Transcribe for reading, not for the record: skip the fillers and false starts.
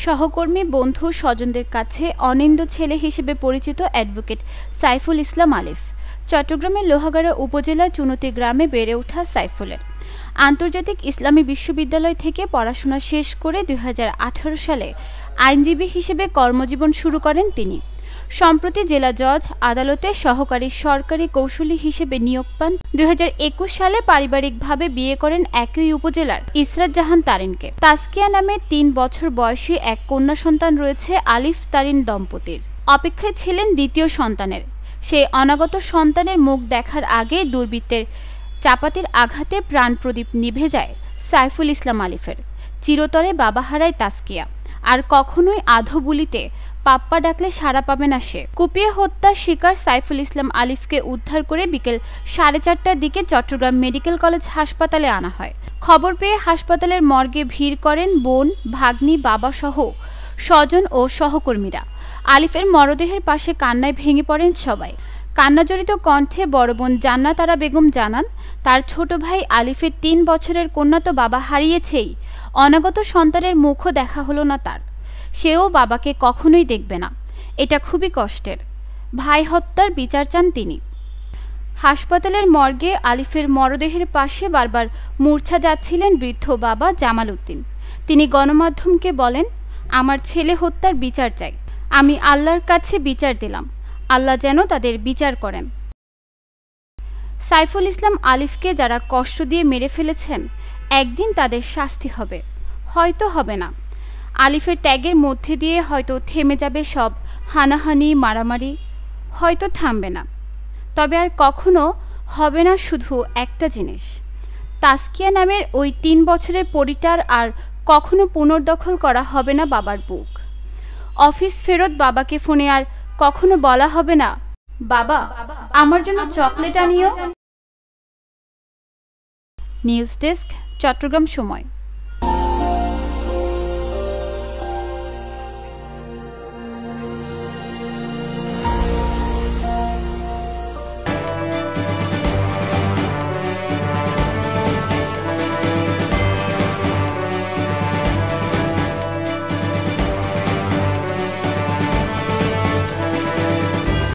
সহকর্মী বন্ধু স্বজনদের কাছে অনিন্দ ছেলে হিসেবে পরিচিত অ্যাডভোকেট সাইফুল ইসলাম আলিফ। চট্টগ্রামের লোহাগাড়া উপজেলার চুনতি গ্রামে বেড়ে ওঠা সাইফুলের আন্তর্জাতিক ইসলামী বিশ্ববিদ্যালয় থেকে পড়াশোনা শেষ করে ২০১৮ সালে আইনজীবী হিসেবে কর্মজীবন শুরু করেন তিনি। সম্প্রতি জেলা জজ আদালতে সহকারী সরকারি কৌঁসুলি হিসেবে নিয়োগ পান। ২০২১ সালে পারিবারিকভাবে বিয়ে করেন একই উপজেলার ইসরাত জাহান তারিনকে। তাসকিয়া নামে ৩ বছর বয়সী এক কন্যা সন্তান রয়েছে আলিফ তারিন দম্পতির। অপেক্ষায় ছিলেন দ্বিতীয় সন্তানের। সেই অনাগত সন্তানের মুখ দেখার আগে দুর্বৃত্তের চাপাতির আঘাতে প্রাণপ্রদীপ নিভে যায় সাইফুল ইসলাম আলিফের। চিরতরে বাবা হারায় তাসকিয়া। আর কখনোই আধো বুলিতে পাপ্পা ডাকলে সাড়া পাবে না সে। কুপিয়ে হত্যার শিকার সাইফুল ইসলাম আলিফকে উদ্ধার করে বিকেল 4:30টার দিকে চট্টগ্রাম মেডিকেল কলেজ হাসপাতালে আনা হয়। খবর পেয়ে হাসপাতালের মর্গে ভিড় করেন বোন, ভাগ্নি, বাবা সহ স্বজন ও সহকর্মীরা। আলিফের মরদেহের পাশে কান্নায় ভেঙে পড়েন সবাই। কান্নাজড়িত কণ্ঠে বড় বোন জান্নাত আরা বেগম জানান, তার ছোট ভাই আলিফের ৩ বছরের কন্যা তো বাবা হারিয়েছেই, অনাগত সন্তানের মুখও দেখা হলো না তার। সেও বাবাকে কখনোই দেখবে না। এটা খুবই কষ্টের। ভাই হত্যার বিচার চান তিনি। হাসপাতালের মর্গে আলিফের মরদেহের পাশে বারবার মূর্ছা যাচ্ছিলেন বৃদ্ধ বাবা জামাল উদ্দিন। তিনি গণমাধ্যমকে বলেন, আমার ছেলে হত্যার বিচার চাই। আমি আল্লাহর কাছে বিচার দিলাম, আল্লাহ যেন তাদের বিচার করেন। সাইফুল ইসলাম আলিফকে যারা কষ্ট দিয়ে মেরে ফেলেছেন, একদিন তাদের শাস্তি হবে, হয়তো হবে না। আলিফের ত্যাগের মধ্যে দিয়ে হয়তো থেমে যাবে সব হানাহানি, মারামারি, হয়তো থামবে না। তবে আর কখনো হবে না শুধু একটা জিনিস, তাসকিয়া নামের ওই 3 বছরের পরিটার আর কখনো পুনর্দখল করা হবে না বাবার বুক। অফিস ফেরত বাবাকে ফোনে আর কখনো বলা হবে না, বাবা আমার জন্য চকলেট আনিও। নিউজ ডেস্ক, চট্টগ্রাম সময়।